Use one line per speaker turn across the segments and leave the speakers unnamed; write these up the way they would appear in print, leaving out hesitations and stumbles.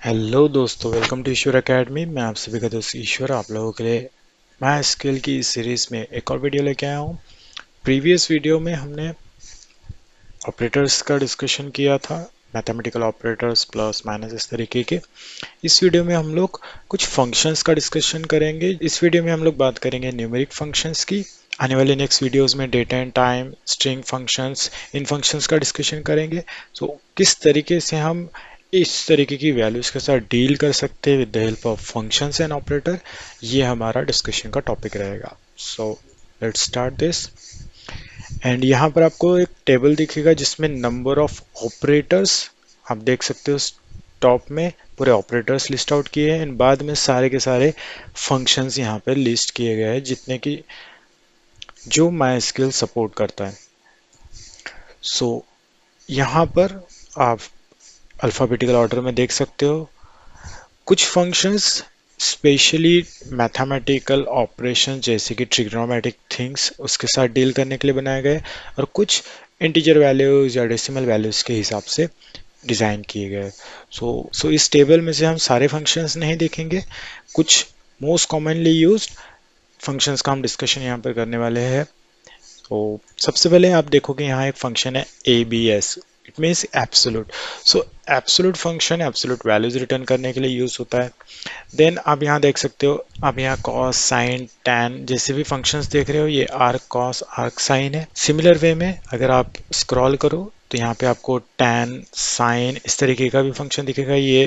Hello दोस्तों, welcome to Ishwar academy. मैं आप सभी का दोस्त ईश्वर आप लोगों के लिए माई स्किल की इस सीरीज में एक और वीडियो लेके आया हूँ। प्रीवियस वीडियो में हमने ऑपरेटर्स का डिस्कशन किया था, मैथमेटिकल ऑपरेटर्स प्लस माइनस इस तरीके के। इस वीडियो में हम लोग कुछ फंक्शंस का डिस्कशन करेंगे। इस वीडियो में हम लोग बात करेंगे न्यूमेरिक फंक्शंस की। आने वाले नेक्स्ट वीडियोस में data and time, string functions, in functions का डिस्कशन करेंगे। तो किस तरीके से हम इस तरीके की वैल्यूज के साथ डील कर सकते हैं with the help of functions and operator, ये हमारा डिस्कशन का टॉपिक रहेगा। So let's start this. And यहाँ पर आपको एक टेबल दिखेगा जिसमें नंबर ऑफ ऑपरेटर्स आप देख सकते हो। टॉप में पूरे ऑपरेटर्स लिस्ट आउट किए हैं एंड बाद में सारे के सारे फंक्शंस यहाँ पे लिस्ट किए गए हैं जितने की जो माई स्किल सपोर्ट करता है। सो यहाँ पर आप अल्फ़ाबेटिकल ऑर्डर में देख सकते हो कुछ फंक्शंस स्पेशली मैथमेटिकल ऑपरेशन जैसे कि ट्रिग्नोमेट्रिक थिंग्स उसके साथ डील करने के लिए बनाए गए, और कुछ इंटीजर वैल्यूज या डेसिमल वैल्यूज के हिसाब से डिज़ाइन किए गए। सो इस टेबल में से हम सारे फंक्शंस नहीं देखेंगे, कुछ मोस्ट कॉमनली यूज्ड फंक्शंस का हम डिस्कशन यहाँ पर करने वाले हैं। तो सबसे पहले आप देखोगे यहाँ एक फंक्शन है abs, it means absolute. So absolute function absolute values return करने के लिए यूज होता है। देन आप यहाँ देख सकते हो, आप यहाँ कॉस साइन टैन जैसे भी फंक्शंस देख रहे हो, ये आर्क कॉस आर्क साइन है। सिमिलर वे में अगर आप स्क्रॉल करो तो यहाँ पे आपको टैन साइन इस तरीके का भी फंक्शन दिखेगा। ये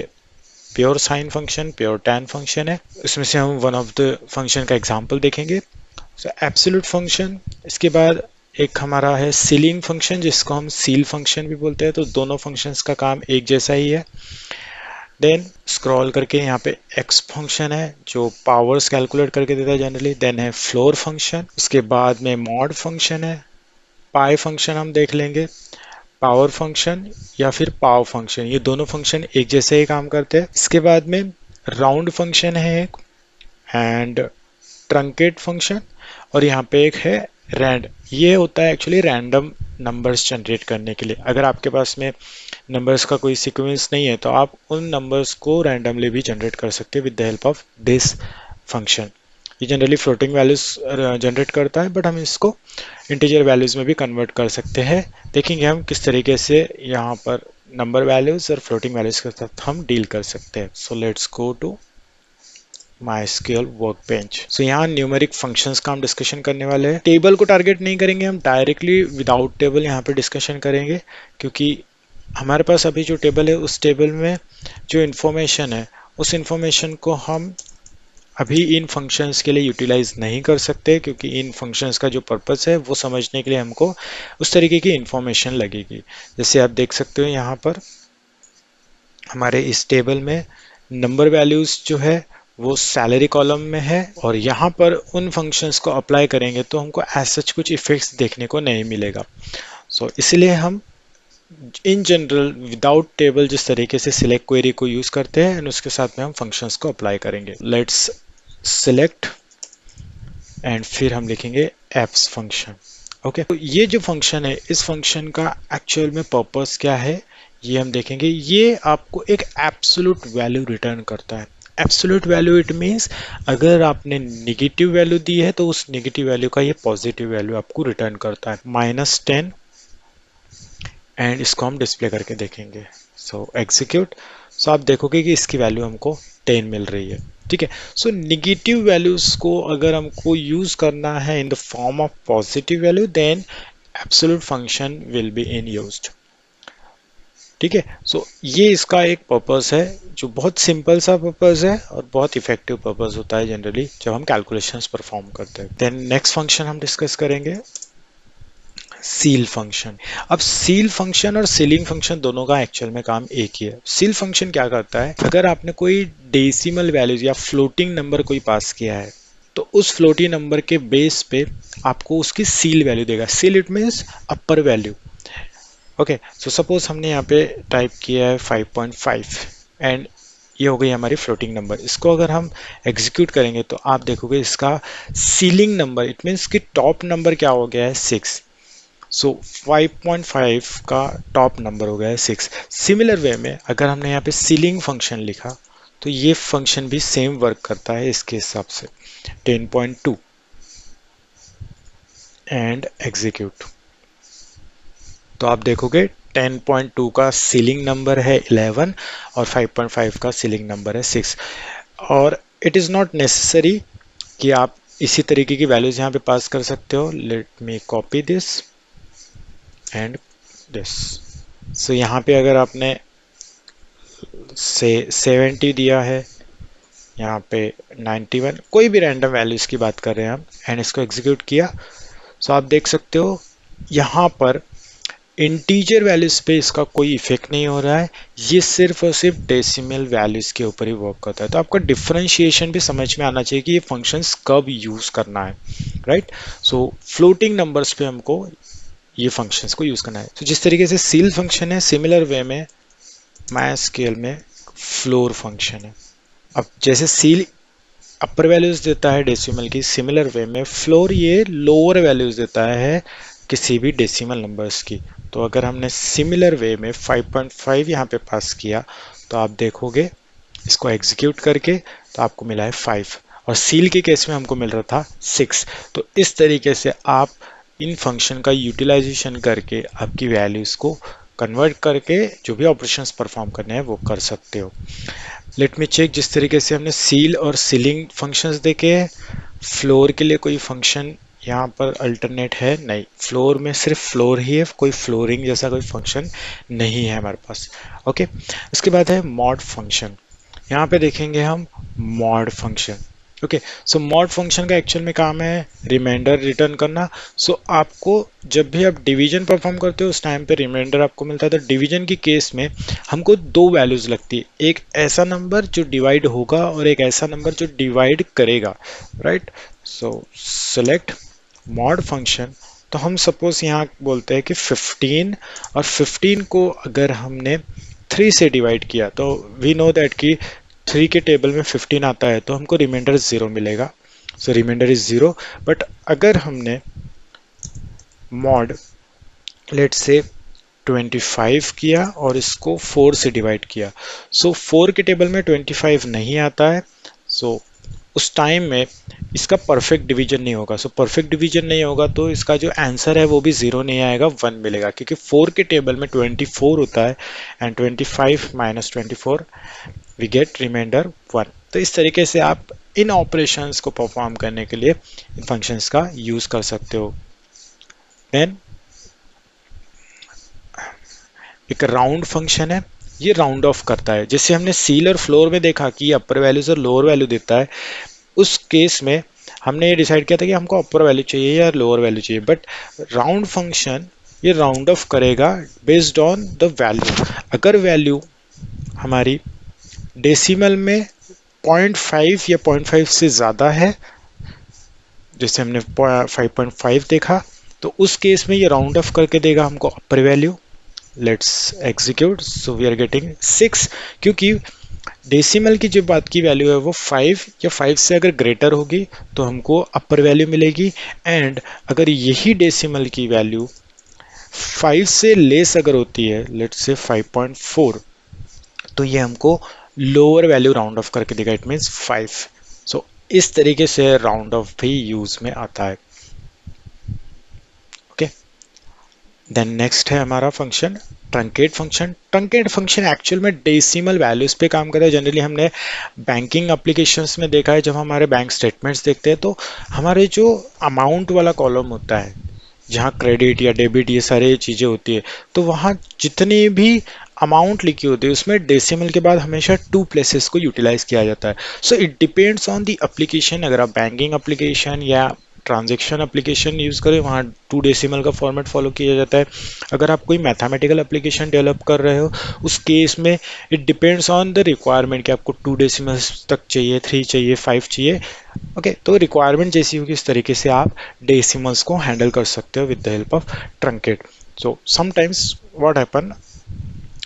pure sine function, pure tan function है। इसमें से हम वन ऑफ द फंक्शन का एग्जाम्पल देखेंगे। एब्सोल्यूट फंक्शन, इसके बाद एक हमारा है सीलिंग फंक्शन जिसको हम सील फंक्शन भी बोलते हैं। तो दोनों फंक्शंस का काम एक जैसा ही है। देन स्क्रॉल करके यहाँ पे एक्स फंक्शन है जो पावर्स कैलकुलेट करके देता है जनरली। देन है फ्लोर फंक्शन, उसके बाद में मॉड फंक्शन है, पाई फंक्शन हम देख लेंगे, पावर फंक्शन या फिर पाव फंक्शन, ये दोनों फंक्शन एक जैसे ही काम करते हैं। इसके बाद में राउंड फंक्शन है एक, एंड ट्रंकेट फंक्शन, और यहाँ पे एक है रैंड। ये होता है एक्चुअली रैंडम नंबर्स जनरेट करने के लिए। अगर आपके पास में नंबर्स का कोई सीक्वेंस नहीं है तो आप उन नंबर्स को रैंडमली भी जनरेट कर सकते हैं with the help of this function. ये जनरली फ्लोटिंग वैल्यूज जनरेट करता है, बट हम इसको इंटीजर वैल्यूज में भी कन्वर्ट कर सकते हैं। देखेंगे हम किस तरीके से यहाँ पर नंबर वैल्यूज और फ्लोटिंग वैल्यूज के साथ हम डील कर सकते हैं। So let's go to MySQL Workbench. सो यहाँ न्यूमेरिक फंक्शंस का हम डिस्कशन करने वाले हैं। टेबल को टारगेट नहीं करेंगे, हम डायरेक्टली विदाउट टेबल यहाँ पे डिस्कशन करेंगे, क्योंकि हमारे पास अभी जो टेबल है उस टेबल में जो इन्फॉर्मेशन है उस इन्फॉर्मेशन को हम अभी इन फंक्शंस के लिए यूटिलाइज नहीं कर सकते, क्योंकि इन फंक्शंस का जो पर्पस है वो समझने के लिए हमको उस तरीके की इन्फॉर्मेशन लगेगी। जैसे आप देख सकते हो यहाँ पर हमारे इस टेबल में नंबर वैल्यूज जो है वो सैलरी कॉलम में है, और यहाँ पर उन फंक्शंस को अप्लाई करेंगे तो हमको एज सच कुछ इफेक्ट्स देखने को नहीं मिलेगा। इसलिए हम इन जनरल विदाउट टेबल जिस तरीके से सिलेक्ट क्वेरी को यूज करते हैं, उसके साथ में हम फंक्शंस को अप्लाई करेंगे। लेट्स सिलेक्ट एंड फिर हम लिखेंगे एप्स फंक्शन। ओके, तो ये जो फंक्शन है इस फंक्शन का एक्चुअल में पर्पस क्या है ये हम देखेंगे। ये आपको एक एब्सोल्यूट वैल्यू रिटर्न करता है। एब्सोल्यूट वैल्यू इट मीन्स अगर आपने नेगेटिव वैल्यू दी है तो उस नेगेटिव वैल्यू का ये पॉजिटिव वैल्यू आपको रिटर्न करता है, -10। एंड इसको हम डिस्प्ले करके देखेंगे। एग्जीक्यूट। आप देखोगे कि इसकी वैल्यू हमको 10 मिल रही है। ठीक है, नेगेटिव वैल्यूज को अगर हमको यूज करना है in the form of positive value, then absolute function will be in used. ठीक है, ये इसका एक पर्पस है जो बहुत सिंपल सा पर्पस है और बहुत इफेक्टिव पर्पस होता है जनरली जब हम कैलकुलेशंस परफॉर्म करते हैं। देन नेक्स्ट फंक्शन हम डिस्कस करेंगे सील फंक्शन। अब सील फंक्शन और सीलिंग फंक्शन दोनों का एक्चुअल में काम एक ही है। सील फंक्शन क्या करता है, अगर आपने कोई डेसिमल वैल्यूज या फ्लोटिंग नंबर कोई पास किया है तो उस फ्लोटिंग नंबर के बेस पे आपको उसकी सील वैल्यू देगा। Seal it means upper value. Okay, suppose हमने यहाँ पे टाइप किया है 5.5 एंड ये हो गई हमारी फ्लोटिंग नंबर। इसको अगर हम एग्जीक्यूट करेंगे तो आप देखोगे इसका सीलिंग नंबर इट मीन्स कि टॉप नंबर क्या हो गया है 6। सो 5.5 का टॉप नंबर हो गया है 6। सिमिलर वे में अगर हमने यहाँ पे सीलिंग फंक्शन लिखा तो ये फंक्शन भी सेम वर्क करता है इसके हिसाब से 10.2 एंड एग्जीक्यूट। तो आप देखोगे 10.2 का सीलिंग नंबर है 11 और 5.5 का सीलिंग नंबर है 6। और इट इज़ नॉट नेसेसरी कि आप इसी तरीके की वैल्यूज यहाँ पे पास कर सकते हो। Let me copy this and this. So यहाँ पे अगर आपने से 70 दिया है, यहाँ पे 91, कोई भी रैंडम वैल्यूज की बात कर रहे हैं हम, एंड इसको एग्जीक्यूट किया, सो आप देख सकते हो यहाँ पर इंटीजर वैल्यूज पे इसका कोई इफेक्ट नहीं हो रहा है, ये सिर्फ और सिर्फ डेसिमल वैल्यूज के ऊपर ही वर्क करता है। तो आपका डिफरेंशिएशन भी समझ में आना चाहिए कि ये फंक्शंस कब यूज करना है, राइट। सो फ्लोटिंग नंबर्स पे हमको ये फंक्शंस को यूज करना है। तो जिस तरीके से सील फंक्शन है, सिमिलर वे में MySQL में फ्लोर फंक्शन है। अब जैसे सील अपर वैल्यूज देता है डेसिमल की, सिमिलर वे में फ्लोर ये लोअर वैल्यूज देता है किसी भी डेसिमल नंबर्स की। तो अगर हमने सिमिलर वे में 5.5 यहाँ पे पास किया तो आप देखोगे इसको एग्जीक्यूट करके तो आपको मिला है 5, और सील के केस में हमको मिल रहा था 6। तो इस तरीके से आप इन फंक्शन का यूटिलाइजेशन करके आपकी वैल्यूज को कन्वर्ट करके जो भी ऑपरेशंस परफॉर्म करने हैं वो कर सकते हो। लेट मी चेक, जिस तरीके से हमने सील और सीलिंग फंक्शंस देखे हैं, फ्लोर के लिए कोई फंक्शन यहाँ पर अल्टरनेट है नहीं, फ्लोर में सिर्फ फ्लोर ही है, कोई फ्लोरिंग जैसा कोई फंक्शन नहीं है हमारे पास। ओके, इसके बाद है मॉड फंक्शन। यहाँ पे देखेंगे हम मॉड फंक्शन। ओके, सो मॉड फंक्शन का एक्चुअल में काम है रिमाइंडर रिटर्न करना। सो आपको जब भी आप डिवीजन परफॉर्म करते हो उस टाइम पे रिमाइंडर आपको मिलता है। तो डिवीजन की केस में हमको दो वैल्यूज लगती है, एक ऐसा नंबर जो डिवाइड होगा और एक ऐसा नंबर जो डिवाइड करेगा, राइट। सो सेलेक्ट मॉड फंक्शन। तो हम सपोज यहाँ बोलते हैं कि 15, और 15 को अगर हमने 3 से डिवाइड किया तो वी नो दैट कि 3 के टेबल में 15 आता है तो हमको रिमाइंडर 0 मिलेगा। सो रिमाइंडर इज 0। बट अगर हमने मॉड लेट से 25 किया और इसको 4 से डिवाइड किया, सो 4 के टेबल में 25 नहीं आता है, सो उस टाइम में इसका परफेक्ट डिवीजन नहीं होगा। सो परफेक्ट डिवीजन नहीं होगा तो इसका जो आंसर है वो भी 0 नहीं आएगा, 1 मिलेगा, क्योंकि 4 के टेबल में 24 होता है and 25 minus 24 we get remainder 1। तो इस तरीके से आप इन ऑपरेशंस को परफॉर्म करने के लिए इन फंक्शंस का यूज कर सकते हो। देन एक राउंड फंक्शन है, ये राउंड ऑफ करता है। जैसे हमने सील और फ्लोर में देखा कि अपर वैल्यूज और लोअर वैल्यू देता है, उस केस में हमने ये डिसाइड किया था कि हमको अपर वैल्यू चाहिए या लोअर वैल्यू चाहिए। बट राउंड फंक्शन ये राउंड ऑफ करेगा बेस्ड ऑन द वैल्यू। अगर वैल्यू हमारी डेसिमल में 0.5 या 0.5 से ज़्यादा है, जैसे हमने 5.5 देखा, तो उस केस में ये राउंड ऑफ करके देगा हमको upper value. Let's execute. So we are getting 6, क्योंकि डेसिमल की जो बात की वैल्यू है वो 5 या 5 से अगर ग्रेटर होगी तो हमको अपर वैल्यू मिलेगी, एंड अगर यही डेसिमल की वैल्यू 5 से लेस अगर होती है, लेट्स से 5.4, तो ये हमको लोअर वैल्यू राउंड ऑफ करके देगा, इट मीन्स 5। सो इस तरीके से राउंड ऑफ भी यूज में आता है। ओके, देन नेक्स्ट है हमारा function truncate function. Truncate function actual में डेसिमल वैल्यूज पे काम करता है। जनरली हमने बैंकिंग एप्लीकेशंस में देखा है, जब हमारे बैंक स्टेटमेंट्स देखते हैं तो हमारे जो अमाउंट वाला कॉलम होता है, जहाँ क्रेडिट या डेबिट ये सारी चीज़ें होती है, तो वहाँ जितनी भी अमाउंट लिखी होती है उसमें डेसिमल के बाद हमेशा 2 प्लेसेस को यूटिलाइज किया जाता है। So it depends on the application. अगर आप बैंकिंग एप्लीकेशन या ट्रांजैक्शन एप्लीकेशन यूज़ करें वहाँ 2 डेसिमल का फॉर्मेट फॉलो किया जाता है। अगर आप कोई मैथमेटिकल एप्लीकेशन डेवलप कर रहे हो उस केस में it depends on the requirement कि आपको 2 डेसिमल्स तक चाहिए, 3 चाहिए, 5 चाहिए। ओके, तो रिक्वायरमेंट जैसी होगी इस तरीके से आप डेसिमल्स को हैंडल कर सकते हो with the help of truncate. So sometimes what happen,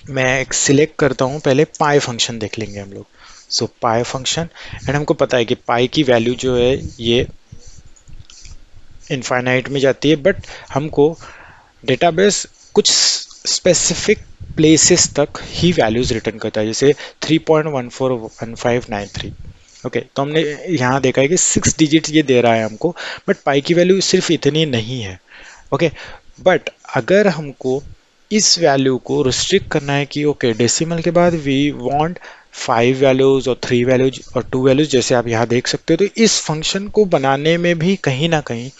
मैं एक सिलेक्ट करता हूँ, पहले पाई फंक्शन देख लेंगे हम लोग। सो पाई फंक्शन, एंड हमको पता है कि पाई की वैल्यू जो है ये इनफाइनाइट में जाती है, बट हमको डेटाबेस कुछ स्पेसिफिक प्लेसेस तक ही वैल्यूज रिटर्न करता है, जैसे 3.141593। ओके, तो हमने यहाँ देखा है कि 6 डिजिट्स ये दे रहा है हमको, बट पाई की वैल्यू सिर्फ इतनी नहीं है। ओके, बट अगर हमको इस वैल्यू को रिस्ट्रिक्ट करना है कि ओके डेसिमल के बाद वी वांट 5 वैल्यूज और 3 वैल्यूज और 2 वैल्यूज, जैसे आप यहाँ देख सकते हो, तो इस फंक्शन को बनाने में भी कहीं ना कहीं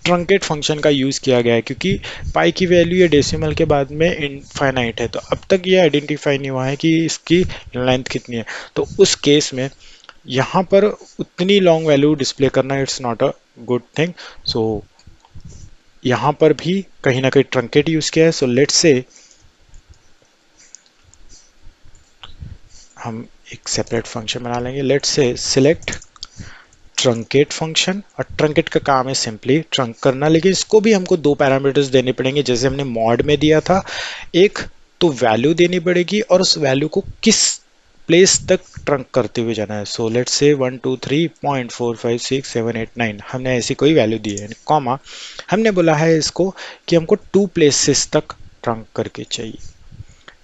ट्रंकेट फंक्शन का यूज़ किया गया है, क्योंकि पाई की वैल्यू ये डेसिमल के बाद में इनफाइनाइट है, तो अब तक ये आइडेंटिफाई नहीं हुआ है कि इसकी लेंथ कितनी है। तो उस केस में यहाँ पर उतनी लॉन्ग वैल्यू डिस्प्ले करना it's not a good thing. So यहाँ पर भी कहीं ना कहीं ट्रंकेट यूज किया है। सो लेट्स से हम एक सेपरेट फंक्शन बना लेंगे, let's say select truncate function, और ट्रंकेट का काम है सिंपली ट्रंक करना, लेकिन इसको भी हमको 2 पैरामीटर्स देने पड़ेंगे जैसे हमने मॉड में दिया था। एक तो वैल्यू देनी पड़ेगी और उस वैल्यू को किस प्लेस तक ट्रंक करते हुए जाना है। सो लेट्स से 123.45678 हमने ऐसी कोई वैल्यू दी है, कॉमा हमने बोला है इसको कि हमको 2 प्लेसेस तक ट्रंक करके चाहिए।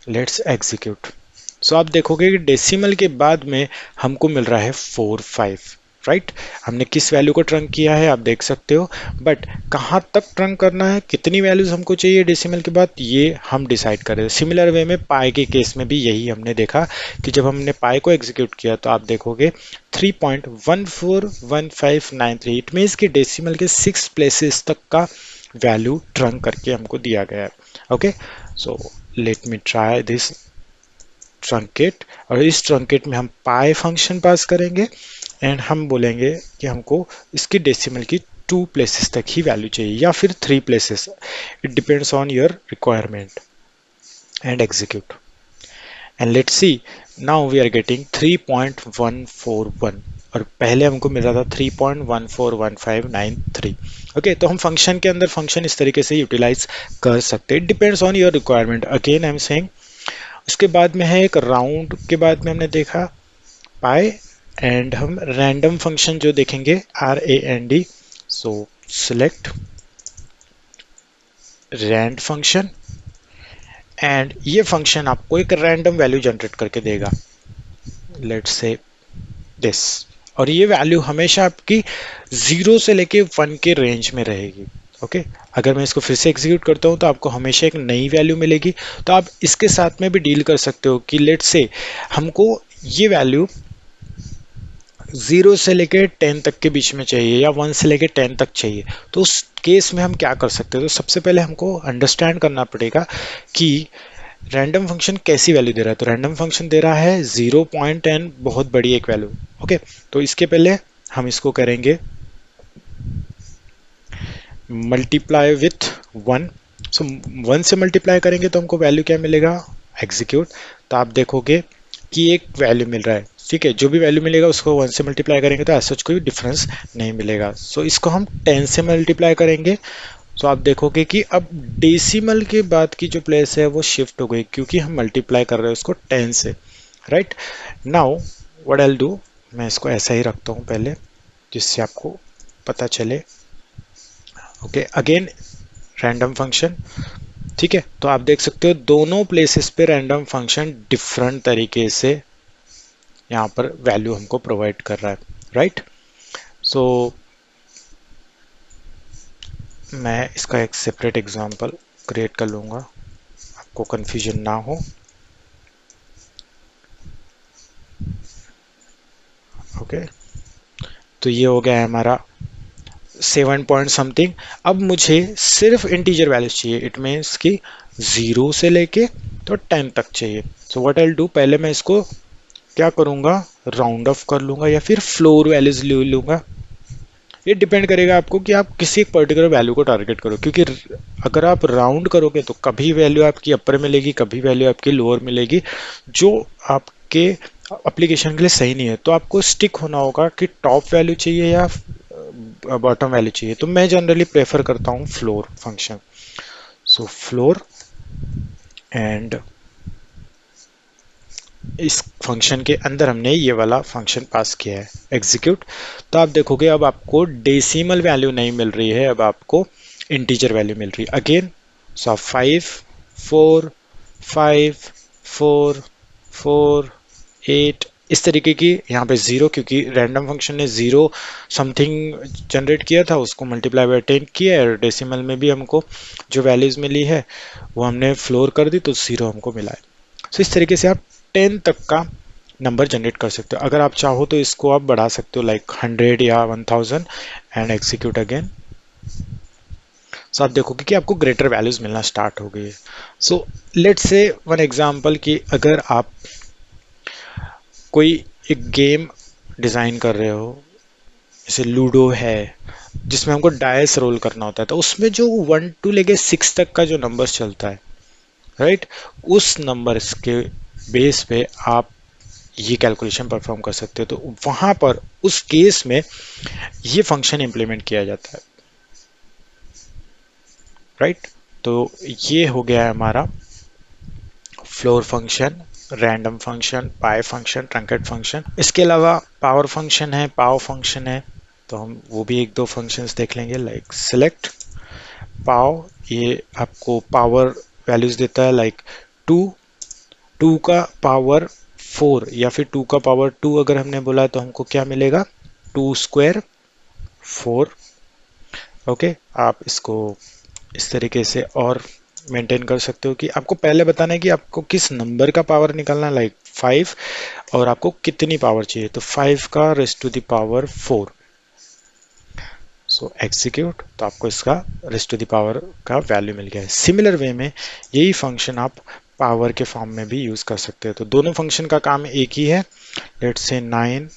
Let's execute. सो आप देखोगे कि डेसिमल के बाद में हमको मिल रहा है 45, राइट। हमने किस वैल्यू को ट्रंक किया है आप देख सकते हो, बट कहाँ तक ट्रंक करना है, कितनी वैल्यूज हमको चाहिए डेसिमल के बाद, ये हम डिसाइड कर रहे हैं। सिमिलर वे में पाई के केस में भी यही हमने देखा कि जब हमने पाई को एग्जीक्यूट किया तो आप देखोगे 3.141593, इट मीन्स कि डेसिमल के 6 प्लेसेस तक का वैल्यू ट्रंक करके हमको दिया गया है। Okay, so let me try this truncate, और इस ट्रंकेट में हम पाई फंक्शन पास करेंगे एंड हम बोलेंगे कि हमको इसकी डेसिमल की 2 प्लेसेस तक ही वैल्यू चाहिए या फिर 3 places, it depends on your requirement, and execute. And let's see now we are getting 3.141, और पहले हमको मिल रहा था 3.141593। ओके, तो हम फंक्शन के अंदर फंक्शन इस तरीके से यूटिलाइज कर सकते हैं, depends on your requirement. Again I am saying, उसके बाद में है एक राउंड, के बाद में हमने देखा पाई, एंड हम रैंडम फंक्शन जो देखेंगे RAND। So select rand function, and ये फंक्शन आपको एक रैंडम वैल्यू जनरेट करके देगा, लेट्स से दिस, और ये वैल्यू हमेशा आपकी 0 से लेके 1 के रेंज में रहेगी। ओके, अगर मैं इसको फिर से एग्जीक्यूट करता हूँ तो आपको हमेशा एक नई वैल्यू मिलेगी। तो आप इसके साथ में भी डील कर सकते हो कि लेट्स से हमको ये वैल्यू 0 से लेके 10 तक के बीच में चाहिए या 1 से लेके 10 तक चाहिए, तो उस केस में हम क्या कर सकते हैं। तो सबसे पहले हमको अंडरस्टैंड करना पड़ेगा कि रैंडम फंक्शन कैसी वैल्यू दे रहा है। तो रैंडम फंक्शन दे रहा है 0.10, बहुत बड़ी एक वैल्यू। ओके, तो इसके पहले हम इसको करेंगे मल्टीप्लाई विथ 1। सो 1 से मल्टीप्लाई करेंगे तो हमको वैल्यू क्या मिलेगा, एग्जीक्यूट। तो आप देखोगे कि एक वैल्यू मिल रहा है, ठीक है, जो भी वैल्यू मिलेगा उसको 1 से मल्टीप्लाई करेंगे तो ऐसा कोई डिफरेंस नहीं मिलेगा। सो इसको हम 10 से मल्टीप्लाई करेंगे, तो आप देखोगे कि अब डेसिमल के बाद की जो प्लेस है वो शिफ्ट हो गई, क्योंकि हम मल्टीप्लाई कर रहे हैं उसको 10 से, right. Now what I will do, मैं इसको ऐसा ही रखता हूँ पहले जिससे आपको पता चले। ओके, अगेन रैंडम फंक्शन, ठीक है। तो आप देख सकते हो दोनों प्लेसेस पे रैंडम फंक्शन डिफरेंट तरीके से यहाँ पर वैल्यू हमको प्रोवाइड कर रहा है, राइट। सो मैं इसका एक सेपरेट एग्जांपल क्रिएट कर लूँगा, आपको कंफ्यूजन ना हो। ओके, तो ये हो गया है हमारा 7 पॉइंट समथिंग। अब मुझे सिर्फ इंटीजर वैल्यूज चाहिए, इट मीन्स कि 0 से लेके तो 10 तक चाहिए। So what I will do, पहले मैं इसको क्या करूँगा, राउंड ऑफ कर लूँगा या फिर फ्लोर वैल्यूज ले लूँगा। ये डिपेंड करेगा आपको कि आप किसी एक पर्टिकुलर वैल्यू को टारगेट करो, क्योंकि अगर आप राउंड करोगे तो कभी वैल्यू आपकी अपर मिलेगी, कभी वैल्यू आपकी लोअर मिलेगी, जो आपके एप्लीकेशन के लिए सही नहीं है। तो आपको स्टिक होना होगा कि टॉप वैल्यू चाहिए या बॉटम वैल्यू चाहिए। तो मैं जनरली प्रेफर करता हूँ floor function. So floor, and इस फंक्शन के अंदर हमने ये वाला फंक्शन पास किया है, एग्जीक्यूट। तो आप देखोगे अब आपको डेसिमल वैल्यू नहीं मिल रही है, अब आपको इंटीजर वैल्यू मिल रही है। अगेन सो आप 5 4 5 4 4 8 इस तरीके की, यहाँ पे 0 क्योंकि रैंडम फंक्शन ने 0 समथिंग जनरेट किया था, उसको मल्टीप्लाई बाय 10 किया है, और डेसिमल में भी हमको जो वैल्यूज मिली है वो हमने फ्लोर कर दी तो 0 हमको मिला है। सो इस तरीके से आप 10 तक का नंबर जनरेट कर सकते हो। अगर आप चाहो तो इसको आप बढ़ा सकते हो लाइक 100 या 1000 एंड एक्सिक्यूट अगेन। सो आप देखोगे कि आपको ग्रेटर वैल्यूज मिलना स्टार्ट हो गई है। So let's say one example कि अगर आप कोई एक गेम डिज़ाइन कर रहे हो, जैसे लूडो है जिसमें हमको डायस रोल करना होता है, तो उसमें जो 1 टू लेके 6 तक का जो नंबर चलता है, राइट, उस नंबर के बेस पे आप ये कैलकुलेशन परफॉर्म कर सकते हो। तो वहां पर उस केस में ये फंक्शन इंप्लीमेंट किया जाता है, राइट। तो ये हो गया है हमारा फ्लोर फंक्शन, रैंडम फंक्शन, पाई फंक्शन, ट्रंकेट फंक्शन। इसके अलावा पावर फंक्शन है, पाव फंक्शन है, तो हम वो भी एक दो फंक्शंस देख लेंगे लाइक सिलेक्ट पाव। ये आपको पावर वैल्यूज देता है लाइक 2 का पावर 4 या फिर 2 का पावर 2 अगर हमने बोला तो हमको क्या मिलेगा, 2 स्क्वायर 4। ओके, आप इसको इस तरीके से और मेंटेन कर सकते हो कि आपको पहले बताना है कि आपको किस नंबर का पावर निकालना है, लाइक 5, और आपको कितनी पावर चाहिए, तो 5 का raise to the power 4। So execute, तो आपको इसका रेस्ट टू द पावर का वैल्यू मिल गया है। सिमिलर वे में यही फंक्शन आप पावर के फॉर्म में भी यूज कर सकते हो। तो दोनों फंक्शन का काम एक ही है। Let's say 9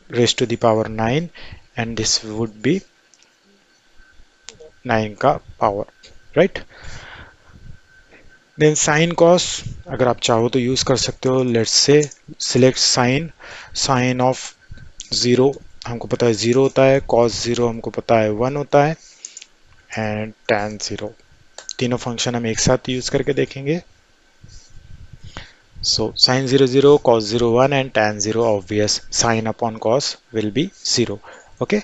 raise to the power 9 and this would be 9 का power, right. Then sine cos अगर आप चाहो तो यूज कर सकते हो। Let's say select sign, sign of 0 हमको पता है 0 होता है, कॉस 0 हमको पता है 1 होता है, एंड tan 0। तीनों फंक्शन हम एक साथ यूज करके देखेंगे। सो sin 0 0, cos 0 1 and tan 0 obvious, sin upon cos will be 0। Okay,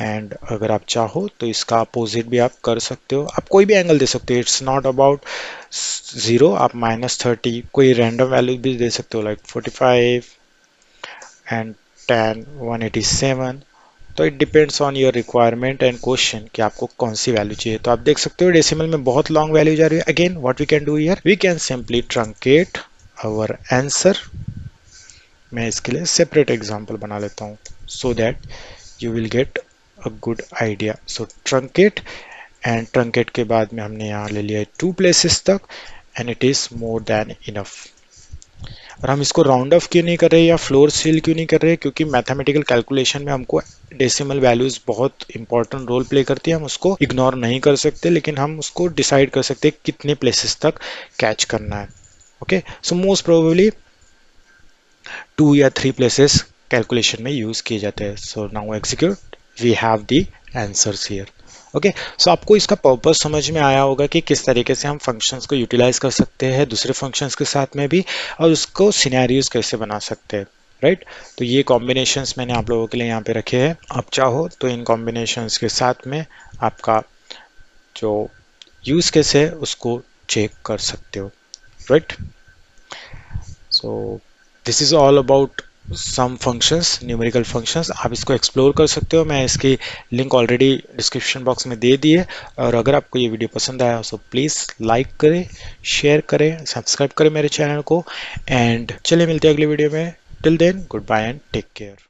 and अगर आप चाहो तो इसका अपोजिट भी आप कर सकते हो, आप कोई भी एंगल दे सकते हो। इट्स नॉट अबाउट 0, आप -30 कोई रैंडम वैल्यू भी दे सकते हो लाइक 45 एंड tan 187। तो it depends on your requirement and question कि आपको कौन सी वैल्यू चाहिए। तो आप देख सकते हो डेसिमल में बहुत लॉन्ग वैल्यू जा रही है। Again what we can do here, we can simply truncate our answer. मैं इसके लिए सेपरेट एग्जांपल बना लेता हूँ so that you will get a good idea. So truncate, and truncate के बाद में हमने यहाँ ले लिया है 2 प्लेसेस तक, and it is more than enough. और हम इसको राउंड ऑफ क्यों नहीं कर रहे या फ्लोर सील क्यों नहीं कर रहे, क्योंकि मैथमेटिकल कैलकुलेशन में हमको डेसिमल वैल्यूज बहुत इंपॉर्टेंट रोल प्ले करती है। हम उसको इग्नोर नहीं कर सकते, लेकिन हम उसको डिसाइड कर सकते हैं कितने प्लेसेस तक कैच करना है। ओके, सो मोस्ट प्रोबेबली 2 या 3 प्लेसेस कैलकुलेशन में यूज किए जाते हैं। So now execute, we have the answers here. Okay, so आपको इसका पर्पस समझ में आया होगा कि किस तरीके से हम फंक्शंस को यूटिलाइज कर सकते हैं दूसरे फंक्शंस के साथ में भी, और उसको सिनेरियोज कैसे बना सकते हैं, राइट। तो ये कॉम्बिनेशंस मैंने आप लोगों के लिए यहाँ पे रखे हैं। आप चाहो तो इन कॉम्बिनेशंस के साथ में आपका जो यूज केस है उसको चेक कर सकते हो, right. So this is all about some functions, numerical functions. आप इसको एक्सप्लोर कर सकते हो, मैं इसकी लिंक ऑलरेडी डिस्क्रिप्शन बॉक्स में दे दी है। और अगर आपको ये वीडियो पसंद आया तो प्लीज़ लाइक करें, शेयर करें, सब्सक्राइब करें मेरे चैनल को, एंड चलिए मिलते हैं अगले वीडियो में। Till then, goodbye and take care.